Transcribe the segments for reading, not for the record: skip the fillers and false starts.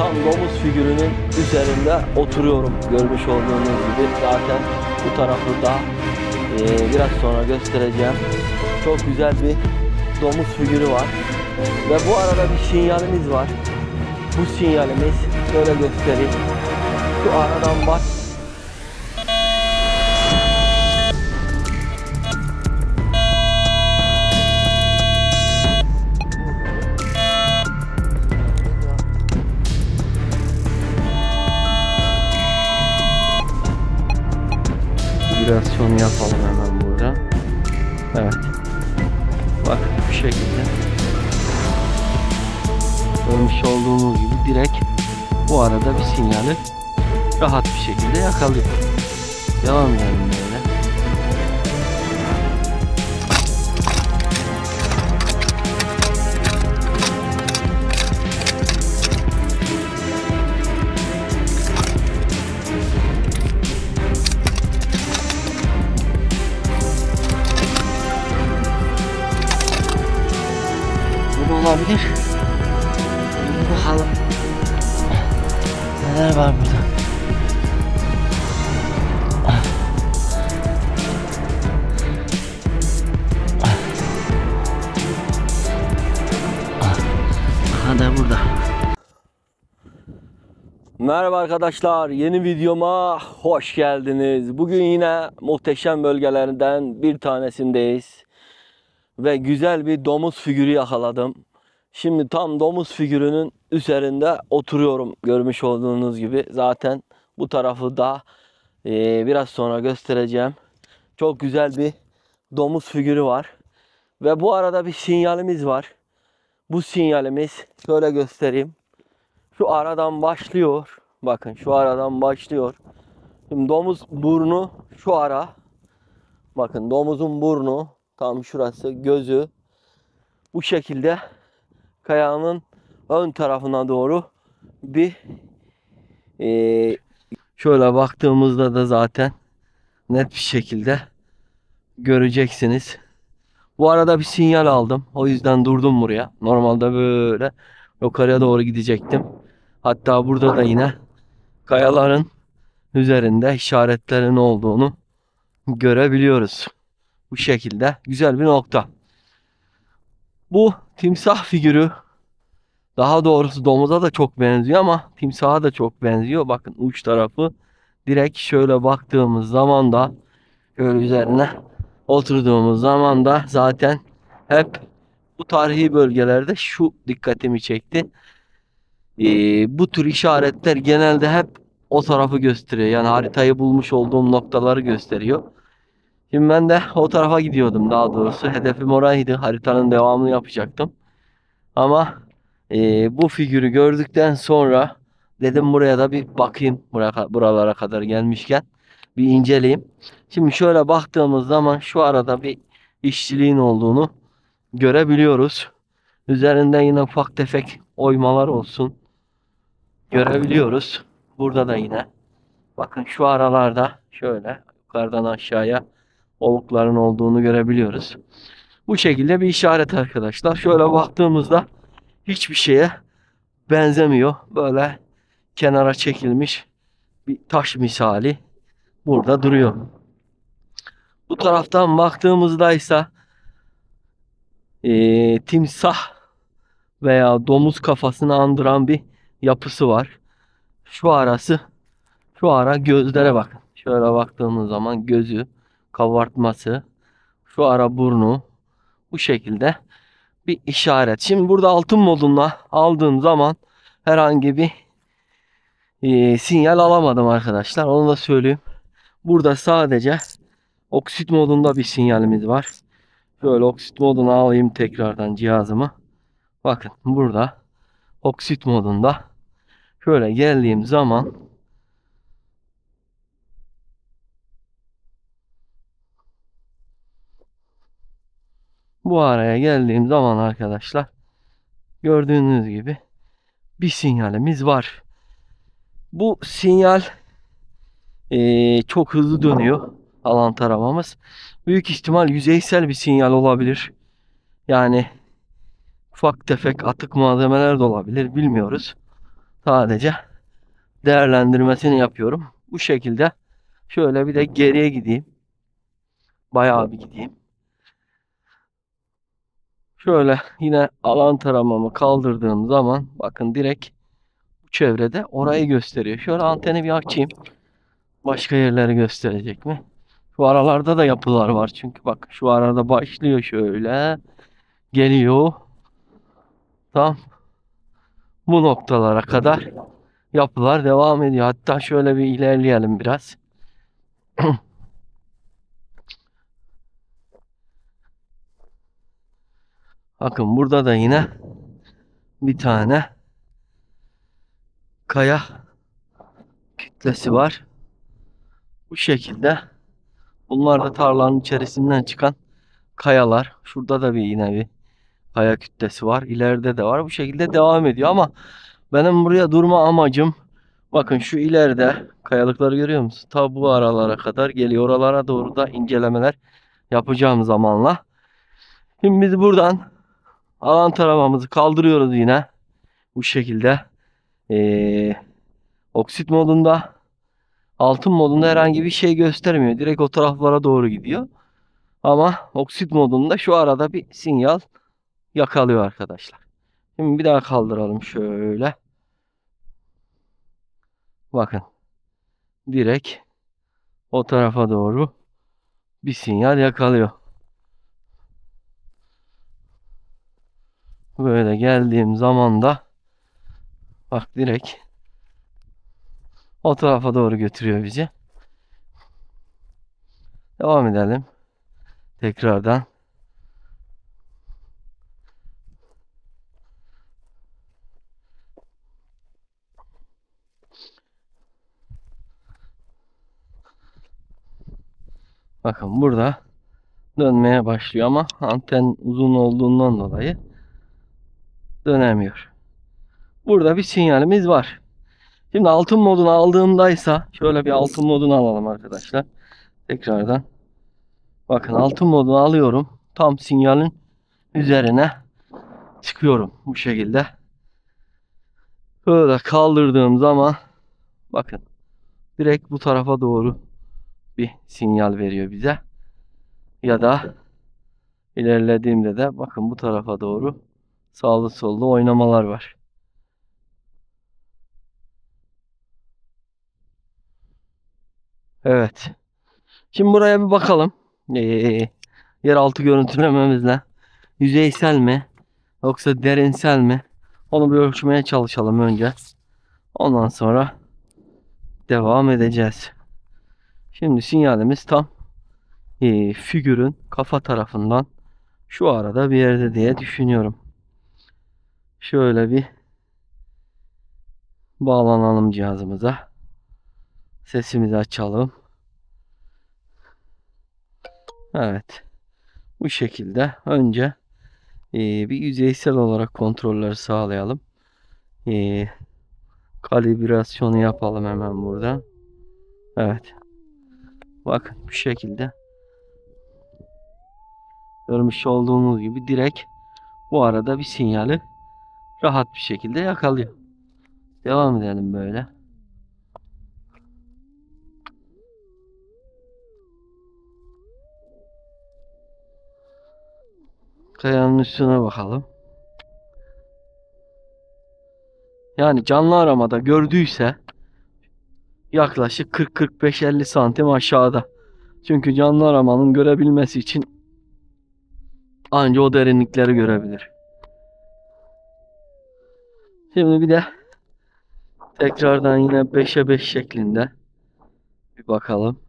tam domuz figürünün üzerinde oturuyorum. Görmüş olduğunuz gibi zaten bu tarafı da biraz sonra göstereceğim. Çok güzel bir domuz figürü var. Ve bu arada bir sinyalimiz var. Bu sinyalimiz şöyle göstereyim. Şu aradan bak. Vibrasyon yapalım hemen burada. Evet. Bak bu şekilde. Görmüş olduğunuz gibi direkt bu arada bir sinyali rahat bir şekilde yakalıyor. Devam edelim böyle. Olabilir. Bir bakalım. Neler var burada? Hadi burada. Merhaba arkadaşlar. Yeni videoma hoş geldiniz. Bugün yine muhteşem bölgelerinden bir tanesindeyiz. Ve güzel bir domuz figürü yakaladım. Şimdi tam domuz figürünün üzerinde oturuyorum. Görmüş olduğunuz gibi. Zaten bu tarafı da biraz sonra göstereceğim. Çok güzel bir domuz figürü var. Ve bu arada bir sinyalimiz var. Bu sinyalimiz şöyle göstereyim. Şu aradan başlıyor. Bakın şu aradan başlıyor. Şimdi domuz burnu şu ara. Bakın domuzun burnu tam şurası, gözü bu şekilde kayanın ön tarafına doğru bir şöyle baktığımızda da zaten net bir şekilde göreceksiniz. Bu arada bir sinyal aldım. O yüzden durdum buraya. Normalde böyle yukarıya doğru gidecektim. Hatta burada da yine kayaların üzerinde işaretlerin olduğunu görebiliyoruz. Bu şekilde güzel bir nokta. Bu timsah figürü, daha doğrusu domuza da çok benziyor ama timsaha da çok benziyor. Bakın uç tarafı direkt şöyle baktığımız zaman da şöyle üzerine oturduğumuz zaman da zaten hep bu tarihi bölgelerde şu dikkatimi çekti. Bu tür işaretler genelde hep o tarafı gösteriyor. Yani haritayı bulmuş olduğum noktaları gösteriyor. Şimdi ben de o tarafa gidiyordum daha doğrusu. Hedefim oraydı. Haritanın devamını yapacaktım. Ama bu figürü gördükten sonra dedim buraya da bir bakayım. Buralara kadar gelmişken bir inceleyeyim. Şimdi şöyle baktığımız zaman şu arada bir işçiliğin olduğunu görebiliyoruz. Üzerinde yine ufak tefek oymalar olsun görebiliyoruz. Burada da yine bakın şu aralarda şöyle yukarıdan aşağıya olukların olduğunu görebiliyoruz. Bu şekilde bir işaret arkadaşlar. Şöyle baktığımızda hiçbir şeye benzemiyor. Böyle kenara çekilmiş bir taş misali burada duruyor. Bu taraftan baktığımızda ise timsah veya domuz kafasını andıran bir yapısı var. Şu ara gözlere bakın. Şöyle baktığımız zaman gözü, kabartması, şu ara burnu bu şekilde bir işaret. Şimdi burada altın modunda aldığım zaman herhangi bir sinyal alamadım arkadaşlar. Onu da söyleyeyim. Burada sadece oksit modunda bir sinyalimiz var. Şöyle oksit moduna alayım tekrardan cihazımı. Bakın burada oksit modunda şöyle geldiğim zaman bu araya geldiğim zaman arkadaşlar gördüğünüz gibi bir sinyalimiz var. Bu sinyal çok hızlı dönüyor alan taramamız. Büyük ihtimal yüzeysel bir sinyal olabilir. Yani ufak tefek atık malzemeler de olabilir, bilmiyoruz. Sadece değerlendirmesini yapıyorum. Bu şekilde şöyle bir de geriye gideyim. Bayağı bir gideyim. Şöyle yine alan taramamı kaldırdığım zaman bakın direkt bu çevrede orayı gösteriyor. Şöyle anteni bir açayım. Başka yerleri gösterecek mi? Şu aralarda da yapılar var. Çünkü bak şu arada başlıyor şöyle. Geliyor. Tam bu noktalara kadar yapılar devam ediyor. Hatta şöyle bir ilerleyelim biraz. Bakın burada da yine bir tane kaya kütlesi var. Bu şekilde. Bunlar da tarlanın içerisinden çıkan kayalar. Şurada da yine bir kaya kütlesi var. İleride de var. Bu şekilde devam ediyor ama benim buraya durma amacım, bakın şu ileride kayalıkları görüyor musun? Ta bu aralara kadar geliyor. Oralara doğru da incelemeler yapacağım zamanla. Şimdi biz buradan alan taramamızı kaldırıyoruz yine. Bu şekilde. Oksit modunda. Altın modunda herhangi bir şey göstermiyor. Direkt o taraflara doğru gidiyor. Ama oksit modunda şu arada bir sinyal yakalıyor arkadaşlar. Şimdi bir daha kaldıralım şöyle. Bakın. Direkt o tarafa doğru bir sinyal yakalıyor. Böyle geldiğim zaman da bak direkt o tarafa doğru götürüyor bizi. Devam edelim. Tekrardan. Bakın burada dönmeye başlıyor ama anten uzun olduğundan dolayı dönemiyor. Burada bir sinyalimiz var. Şimdi altın modunu aldığımdaysa şöyle bir altın modunu alalım arkadaşlar. Tekrardan. Bakın altın modunu alıyorum. Tam sinyalin üzerine çıkıyorum bu şekilde. Böyle kaldırdığım zaman bakın direkt bu tarafa doğru bir sinyal veriyor bize. Ya da ilerlediğimde de bakın bu tarafa doğru sağlı sollu oynamalar var. Evet. Şimdi buraya bir bakalım. Yeraltı görüntülememizle yüzeysel mi yoksa derinsel mi? Onu bir ölçmeye çalışalım önce. Ondan sonra devam edeceğiz. Şimdi sinyalimiz tam figürün kafa tarafından şu arada bir yerde diye düşünüyorum. Şöyle bir bağlanalım cihazımıza. Sesimizi açalım. Evet. Bu şekilde önce bir yüzeysel olarak kontrolleri sağlayalım. Kalibrasyonu yapalım hemen burada. Evet. Bakın bu şekilde. Görmüş olduğunuz gibi direkt bu arada bir sinyali rahat bir şekilde yakalıyor. Devam edelim böyle. Kayanın üstüne bakalım. Yani canlı aramada gördüyse yaklaşık 40-45-50 santim aşağıda. Çünkü canlı aramanın görebilmesi için anca o derinlikleri görebilir. Şimdi bir de tekrardan yine 5'e 5 şeklinde bir bakalım.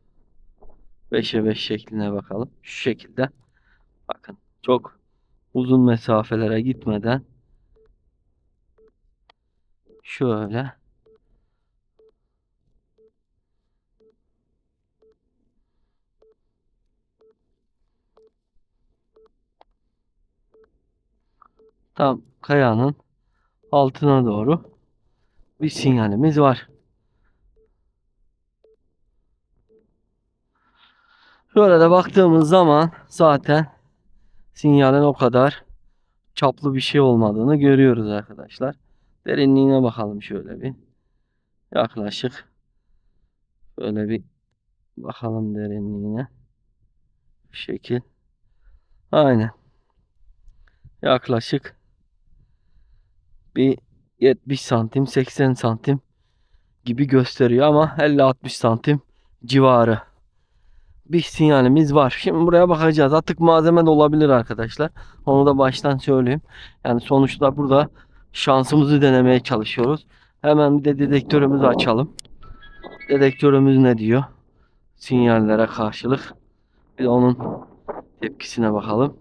5'e 5 şekline bakalım. Şu şekilde. Bakın çok uzun mesafelere gitmeden şöyle tam kayanın altına doğru bir sinyalimiz var. Şöyle de baktığımız zaman zaten sinyalin o kadar çaplı bir şey olmadığını görüyoruz arkadaşlar. Derinliğine bakalım şöyle bir. Yaklaşık böyle bir bakalım derinliğine. Bu şekil. Aynen. Yaklaşık bir 70 santim 80 santim gibi gösteriyor ama 50-60 santim civarı bir sinyalimiz var. Şimdi buraya bakacağız. Atık malzeme de olabilir arkadaşlar. Onu da baştan söyleyeyim. Yani sonuçta burada şansımızı denemeye çalışıyoruz. Hemen bir de dedektörümüzü açalım. Dedektörümüz ne diyor? Sinyallere karşılık. Bir de onun tepkisine bakalım.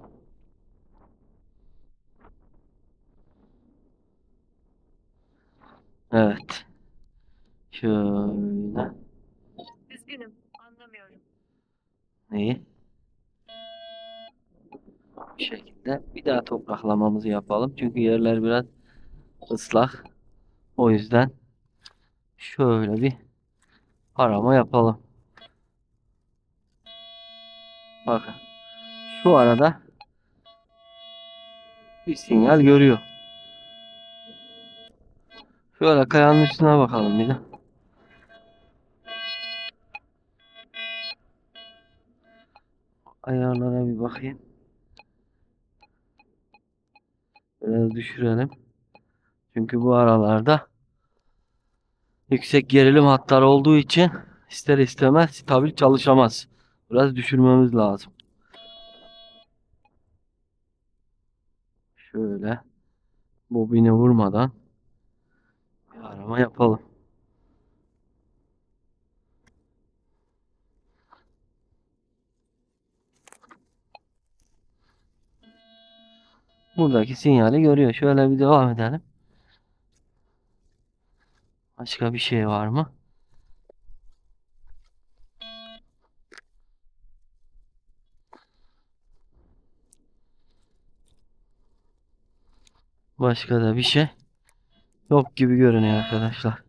Evet. Şöyle. Üzgünüm, anlamıyorum. Neyi? Bu şekilde. Bir daha topraklamamızı yapalım. Çünkü yerler biraz ıslak. O yüzden şöyle bir arama yapalım. Bakın. Şu arada bir sinyal görüyor. Şöyle kayanın üstüne bakalım bir de. Ayarlara bir bakayım. Biraz düşürelim. Çünkü bu aralarda yüksek gerilim hatları olduğu için ister istemez stabil çalışamaz. Biraz düşürmemiz lazım. Şöyle bobine vurmadan bir arama yapalım. Buradaki sinyali görüyor. Şöyle bir devam edelim. Başka bir şey var mı? Başka da bir şey yok gibi görünüyor arkadaşlar.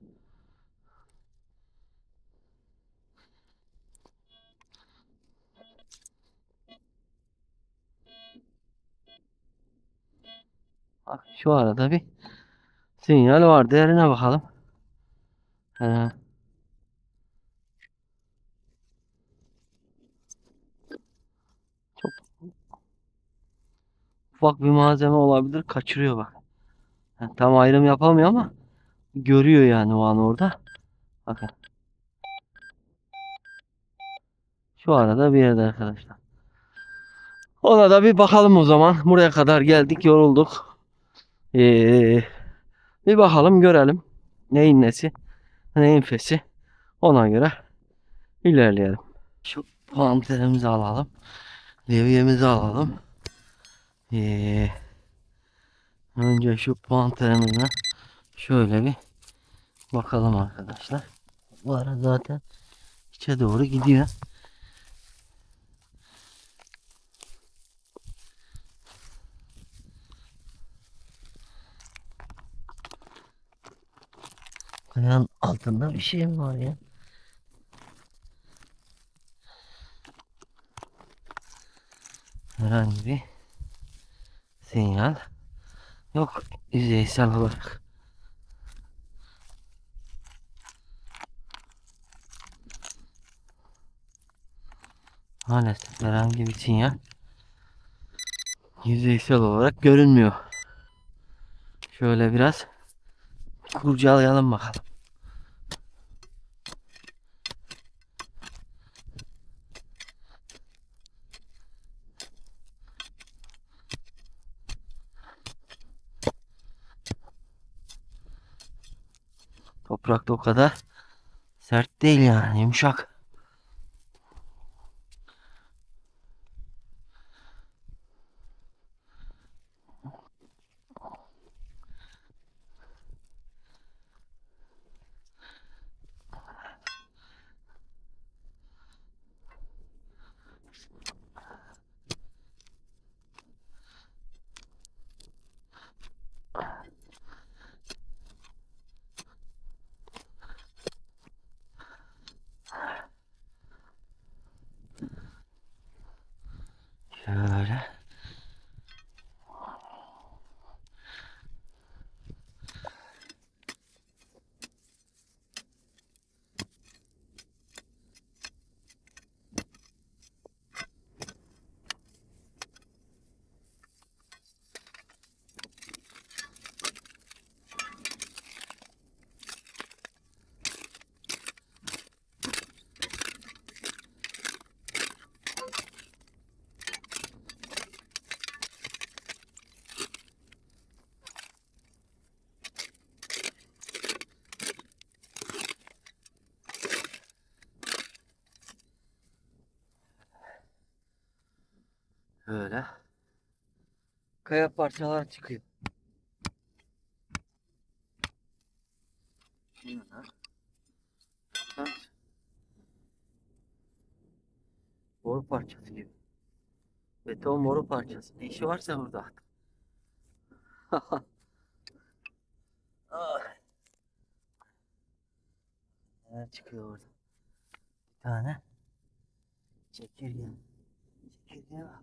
Bak, şu arada bir sinyal var. Değerine bakalım. He, çok ufak bir malzeme olabilir. Kaçırıyor bak. Tam ayrım yapamıyor ama görüyor yani o an orada. Bakın. Şu arada bir yerde arkadaşlar. Ona da bir bakalım o zaman. Buraya kadar geldik, yorulduk. Ee, bir bakalım, görelim. Neyin nesi, neyin fesi. Ona göre ilerleyelim. Şu panterimizi alalım. Levyemizi alalım. Ee, önce şu panterimize şöyle bir bakalım arkadaşlar. Bu ara zaten içe doğru gidiyor. Kayanın altında bir şey mi var ya? Herhangi bir sinyal yok yüzeysel olarak. Maalesef herhangi bir sinyal yüzeysel olarak görünmüyor. Şöyle biraz kurcalayalım bakalım. Toprakta o kadar sert değil yani, yumuşak. Böyle. Kaya parçalar çıkıyor. Bak. Boru parçası gibi. Beton boru parçası. Ne işi varsa burada. Ah, neler çıkıyor orada? Bir tane çekirge. Çekirge var.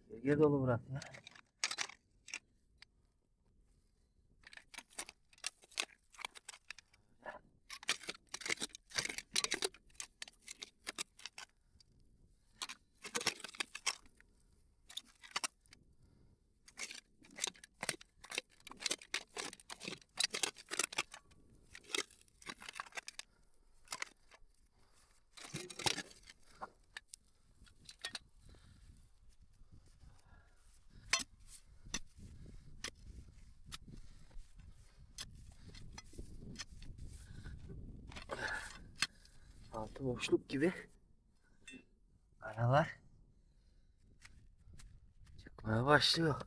Çekirge dolu burası ya. Altı boşluk gibi. Aralar çıkmaya başlıyor.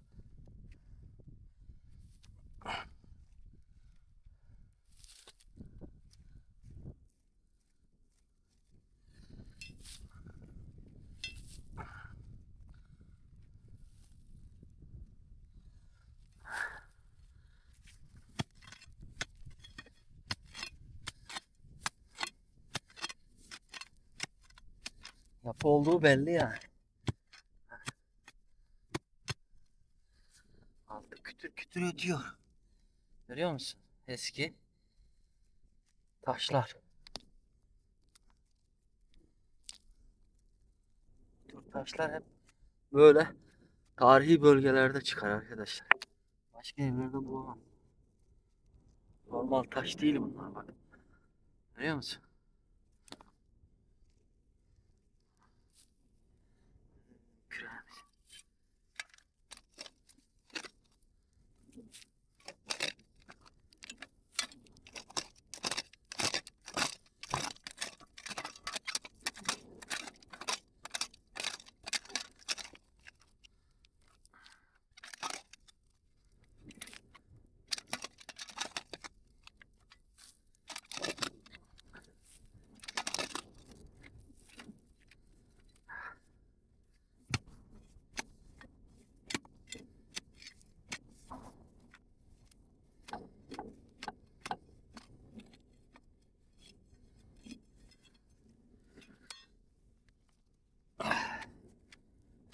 Yapı olduğu belli yani. Altı kütür kütür ötüyor. Görüyor musun? Eski taşlar. Bu tür taşlar hep böyle tarihi bölgelerde çıkar arkadaşlar. Başka yerlerde bulamam. Normal taş değil bunlar bak. Görüyor musun? Küreğimiz.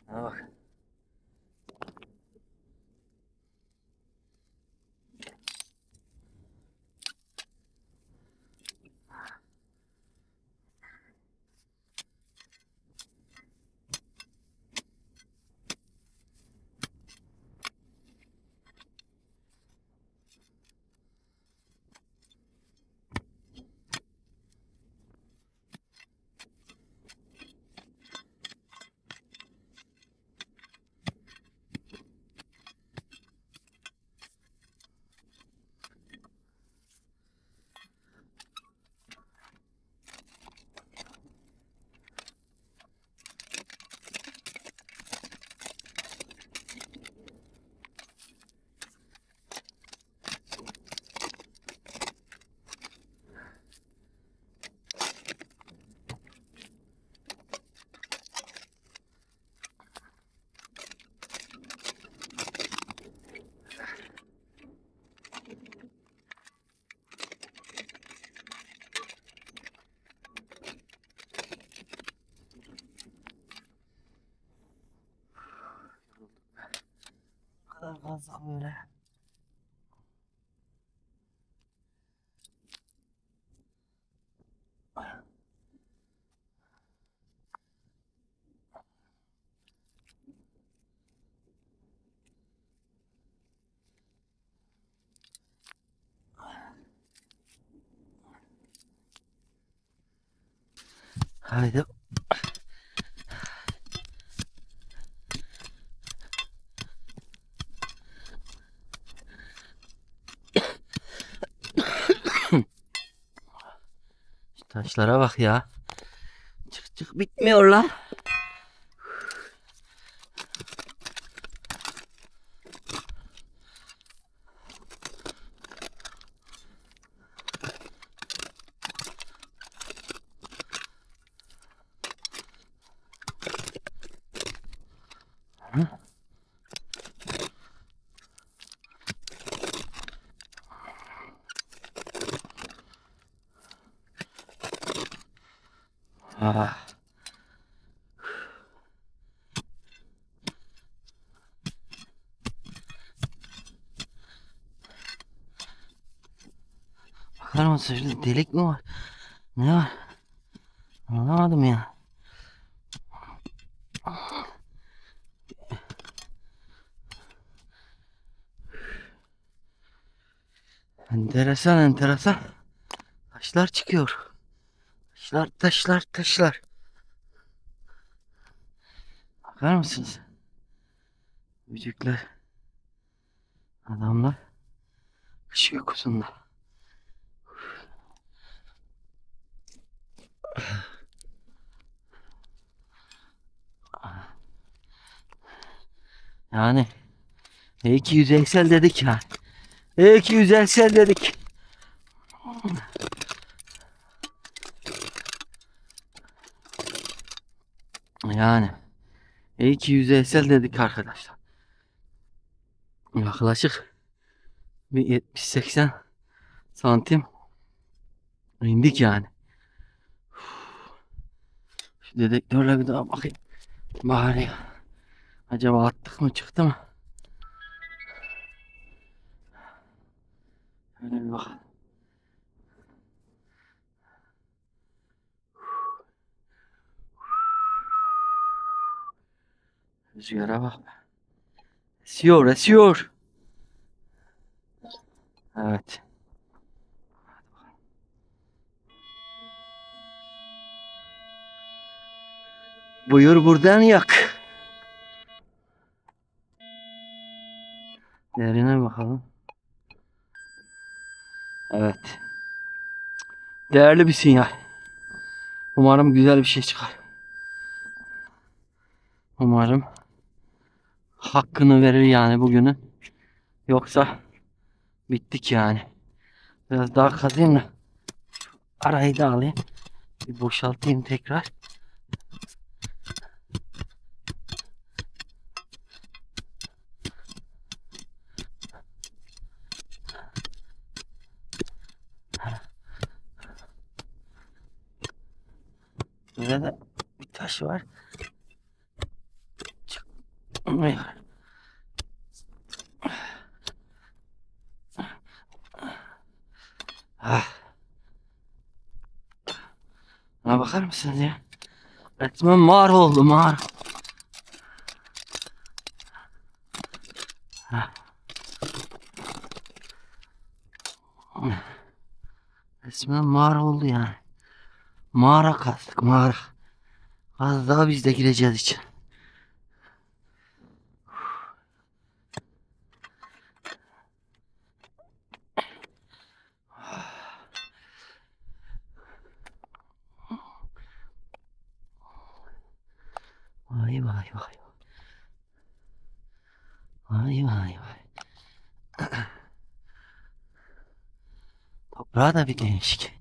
Ha bak. Bu kadar kazdık böyle. Haydi. Şu taşlara bak ya. Çık çık bitmiyor lan. Ah. Bakar mısın şurada delik mi var? Ne var? Anlamadım ya. Enteresan enteresan. Taşlar çıkıyor. Taşlar taşlar taşlar. Bakar mısınız? Büyücükler. Adamlar. Kış uykusunda. Yani iyi ki yüzeysel dedik ya. İyi ki yüzeysel dedik. Yani iyi ki yüzeysel dedik arkadaşlar. Yaklaşık bir 70-80 santim indik yani. Şu dedektörle bir daha bakayım. Bari acaba attık mı çıktı mı? Şöyle bir bakalım. Rüzgara bak. Esiyor, esiyor. Evet. Buyur buradan yak. Derine bakalım. Evet. Değerli bir sinyal. Umarım güzel bir şey çıkar. Umarım hakkını verir yani bugünün. Yoksa bittik yani. Biraz daha kazayım da arayı da alayım. Bir boşaltayım tekrar. Burada da bir taş var. Çıkmıyor. Ah. Buna bakar mısınız ya? Resmen mağara oldu mağara. Ah. Resmen mağara oldu yani. Mağara kazdık mağara. Az daha biz de gireceğiz içine. Vay vay vay. Vay vay vay. Toprağı da bir değişik.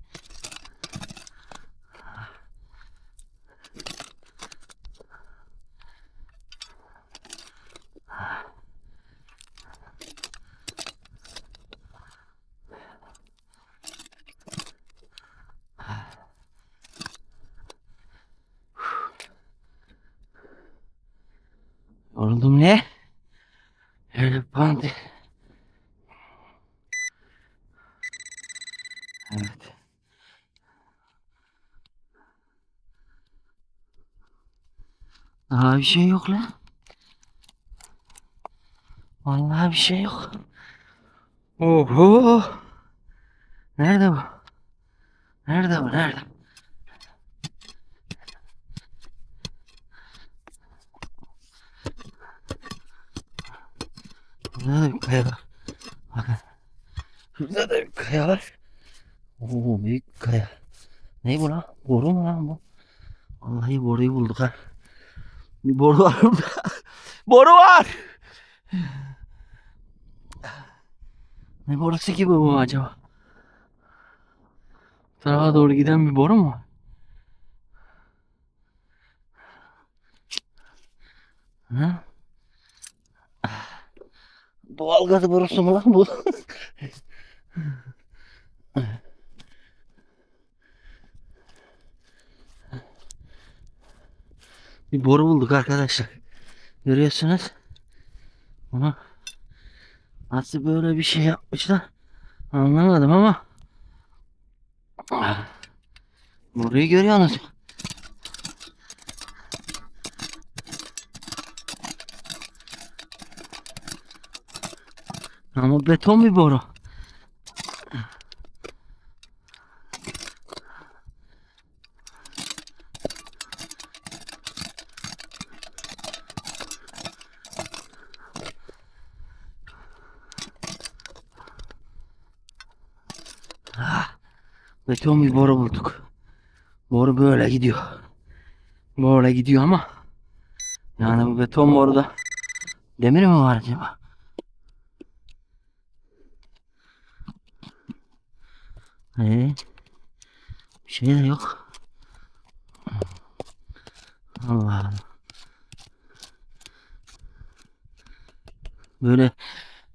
Yoruldum ne? Öyle bandı. Evet. Daha bir şey yok lan. Vallahi bir şey yok. Oho. Nerede bu? Nerede bu? Nerede? kaya var. Bakın. Şurada da bir kaya var. Oo, büyük bir kaya. Ne bu lan? Boru mu lan bu? Vallahi boruyu bulduk ha. Bir boru var burada. Boru var. Ne borusu gibi bu acaba? Bu tarafa doğru giden bir boru mu var? Ha? Doğalgaz borusu mu lan bu? Bir boru bulduk arkadaşlar. Görüyorsunuz. Bunu nasıl böyle bir şey yapmışlar anlamadım ama boruyu görüyorsunuz. Ama beton bir boru. Beton bir boru bulduk. Boru böyle gidiyor. Böyle gidiyor ama yani bu beton boruda demir mi var acaba? Bir şey de yok. Allah Allah. Böyle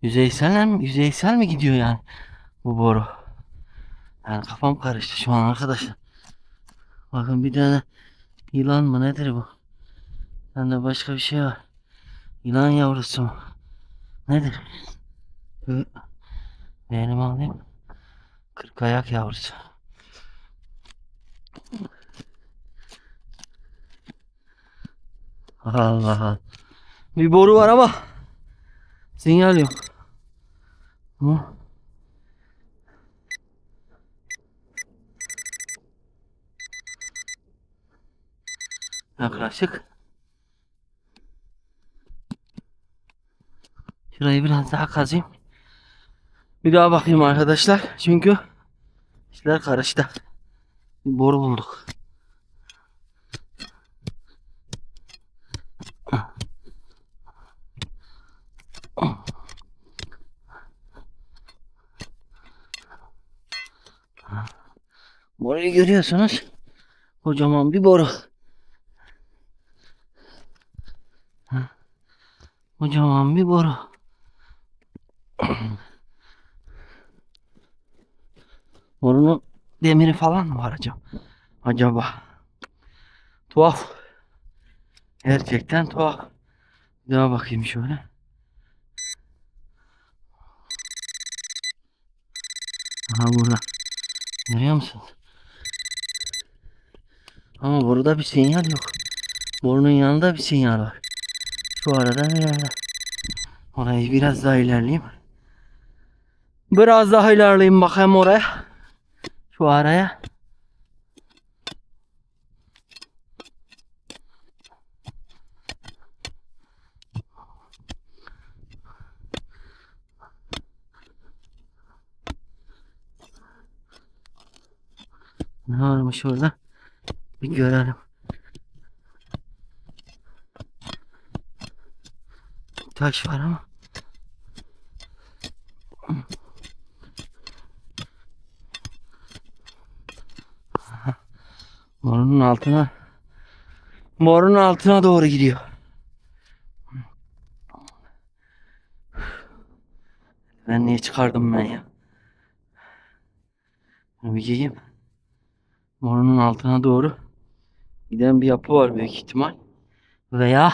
yüzeysel mi gidiyor yani bu boru? Yani kafam karıştı şu an arkadaşlar. Bakın bir tane yılan mı nedir bu? Bende başka bir şey var. Yılan yavrusu mu? Nedir? Şu beğenimi alayım. Kırkayak yavrusu. Allah Allah. Bir boru var ama sinyal yok. Mu? Yaklaşık. Şurayı biraz daha kazayım. Bir daha bakayım arkadaşlar. Çünkü işler karıştı. Bir boru bulduk. Boruyu görüyorsunuz. Kocaman bir boru. Kocaman bir boru. Borunun demiri falan mı var acaba? Tuhaf. Gerçekten tuhaf. Bir daha bakayım şöyle. Aha burada. Görüyor musun? Ama burada bir sinyal yok. Borunun yanında bir sinyal var. Şu arada bir yerde. Orayı biraz daha ilerleyeyim. Biraz daha ilerleyeyim bakayım oraya. Şu araya. Ne varmış orada? Bir görelim. Taş var ama. Morunun altına. Morunun altına doğru gidiyor. Ben niye çıkardım ben ya? Bir giyeyim. Morunun altına doğru giden bir yapı var büyük ihtimal. Veya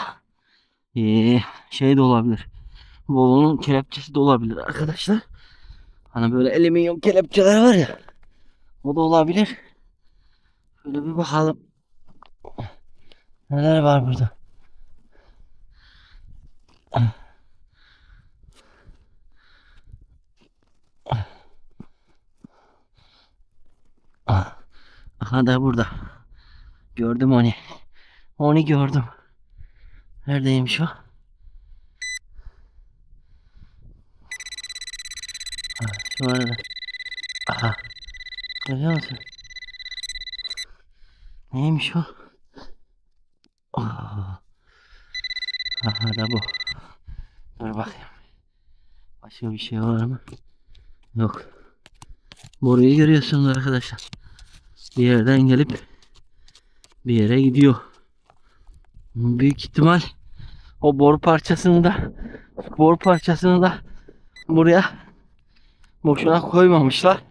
şey de olabilir. Bolu'nun kelepçesi de olabilir arkadaşlar. Hani böyle alüminyum kelepçeler var ya. O da olabilir. Şöyle bir bakalım. Neler var burada? Aha da burada. Gördüm onu. Onu gördüm. Neredeymiş o? Bu arada. Aha. Görüyor musun? Neymiş o? Aha. Aha da bu. Dur bakayım. Başka bir şey var mı? Yok. Boruyu görüyorsunuz arkadaşlar. Bir yerden gelip bir yere gidiyor. Büyük ihtimal o boru parçasını da buraya boşuna koymamışlar.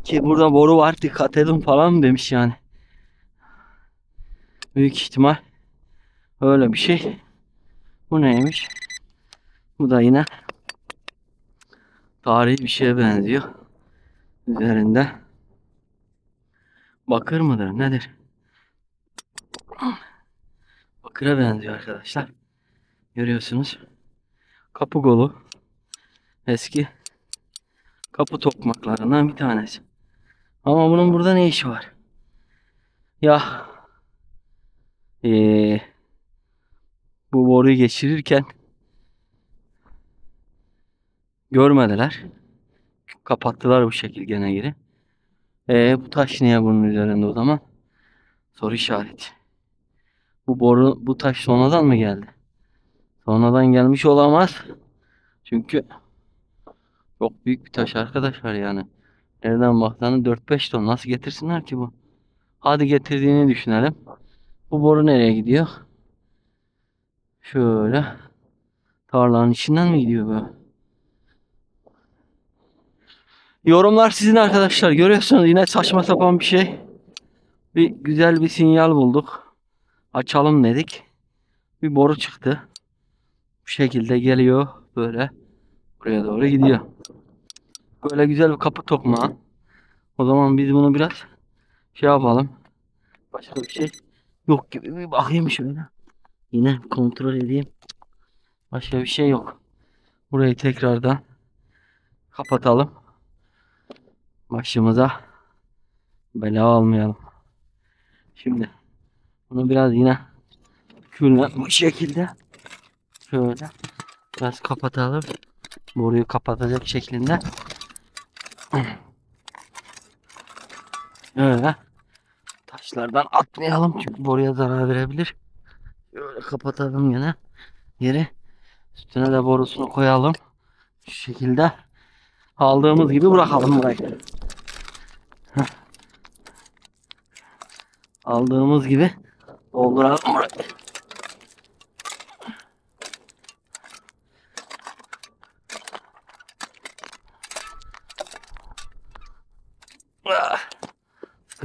Ki burada boru var, dikkat edin falan demiş yani. Büyük ihtimal öyle bir şey. Bu neymiş? Bu da yine tarihi bir şeye benziyor. Üzerinde bakır mıdır nedir? Bakıra benziyor arkadaşlar. Görüyorsunuz. Kapı kolu. Eski kapı tokmaklarından bir tanesi. Ama bunun burada ne işi var? Ya ee, bu boruyu geçirirken görmediler. Kapattılar bu şekil gene geri. Bu taş niye bunun üzerinde o zaman? Soru işareti. Bu taş sonradan mı geldi? Sonradan gelmiş olamaz. Çünkü çok büyük bir taş arkadaşlar yani. Nereden baktığını 4-5 ton nasıl getirsinler ki bu? Hadi getirdiğini düşünelim. Bu boru nereye gidiyor? Şöyle tarlanın içinden mi gidiyor bu? Yorumlar sizin arkadaşlar. Görüyorsunuz yine saçma sapan bir şey. Bir güzel bir sinyal bulduk. Açalım dedik. Bir boru çıktı. Bu şekilde geliyor böyle. Buraya doğru gidiyor. Böyle güzel bir kapı tokmağı. O zaman biz bunu biraz şey yapalım. Başka bir şey yok gibi, bir bakayım şöyle. Yine kontrol edeyim. Başka bir şey yok. Burayı tekrardan kapatalım. Başımıza bela almayalım. Şimdi bunu biraz yine külüne bu şekilde şöyle biraz kapatalım. Boruyu kapatacak şeklinde. Öyle. Taşlardan atmayalım çünkü boruya zarar verebilir. Böyle kapatalım yine. Yeri. Üstüne de borusunu koyalım. Şu şekilde aldığımız gibi bırakalım burayı. Aldığımız gibi dolduralım burayı.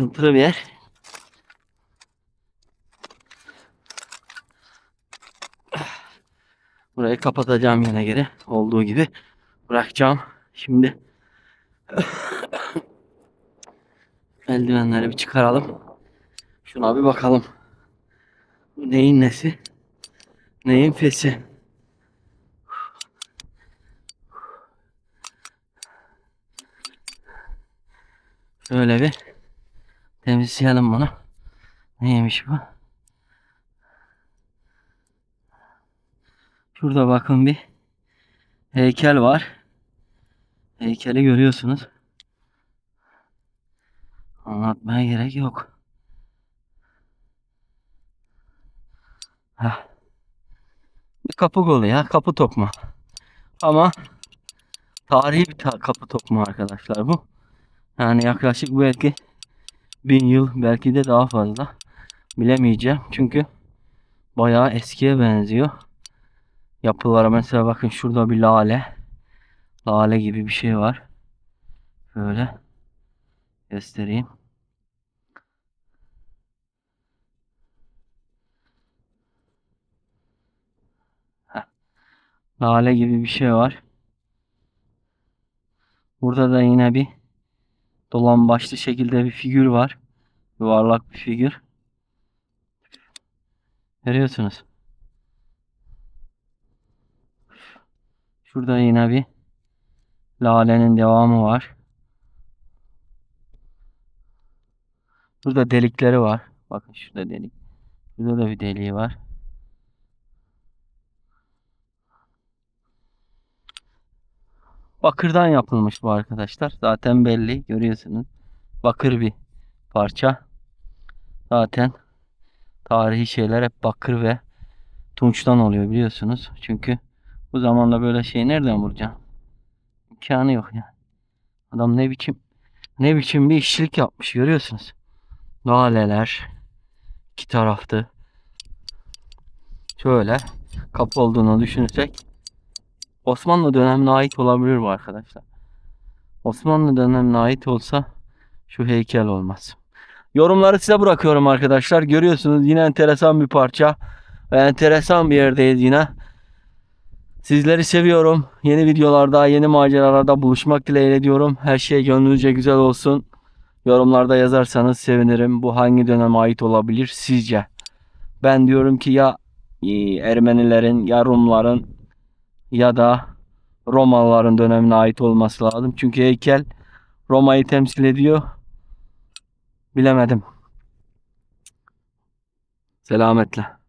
Sıkıntılı bir yer. Burayı kapatacağım yine geri. Olduğu gibi bırakacağım. Şimdi eldivenleri bir çıkaralım. Şuna bir bakalım. Bu neyin nesi? Neyin fesi? Şöyle bir temizleyelim bunu. Neymiş bu? Şurada bakın bir heykel var. Heykeli görüyorsunuz. Anlatmaya gerek yok. Heh. Bir kapı kolu ya. Kapı tokma. Ama tarihi bir kapı tokma arkadaşlar bu. Yani yaklaşık belki 1000 yıl, belki de daha fazla. Bilemeyeceğim. Çünkü bayağı eskiye benziyor. Yapılara mesela bakın şurada bir lale. Lale gibi bir şey var. Şöyle göstereyim. Heh. Lale gibi bir şey var. Burada da yine bir dolambaçlı şekilde bir figür var. Yuvarlak bir figür. Görüyorsunuz. Şurada yine bir lalenin devamı var. Burada delikleri var. Bakın şurada delik. Şurada da bir deliği var. Bakırdan yapılmış bu arkadaşlar. Zaten belli, görüyorsunuz. Bakır bir parça. Zaten tarihi şeyler hep bakır ve tunçtan oluyor biliyorsunuz. Çünkü bu zamanda böyle şey nereden vuracaksın? İmkanı yok ya. Adam ne biçim bir işçilik yapmış görüyorsunuz. Laleler iki tarafta şöyle kapı olduğunu düşünürsek Osmanlı dönemine ait olabilir bu arkadaşlar. Osmanlı dönemine ait olsa şu heykel olmaz. Yorumları size bırakıyorum arkadaşlar. Görüyorsunuz yine enteresan bir parça ve enteresan bir yerdeyiz yine. Sizleri seviyorum. Yeni videolarda, yeni maceralarda buluşmak dileğiyle diyorum. Her şey gönlünüzce güzel olsun. Yorumlarda yazarsanız sevinirim. Bu hangi döneme ait olabilir sizce? Ben diyorum ki ya Ermenilerin, ya Rumların ya da Romalıların dönemine ait olması lazım. Çünkü heykel Roma'yı temsil ediyor. Bilemedim. Selametle.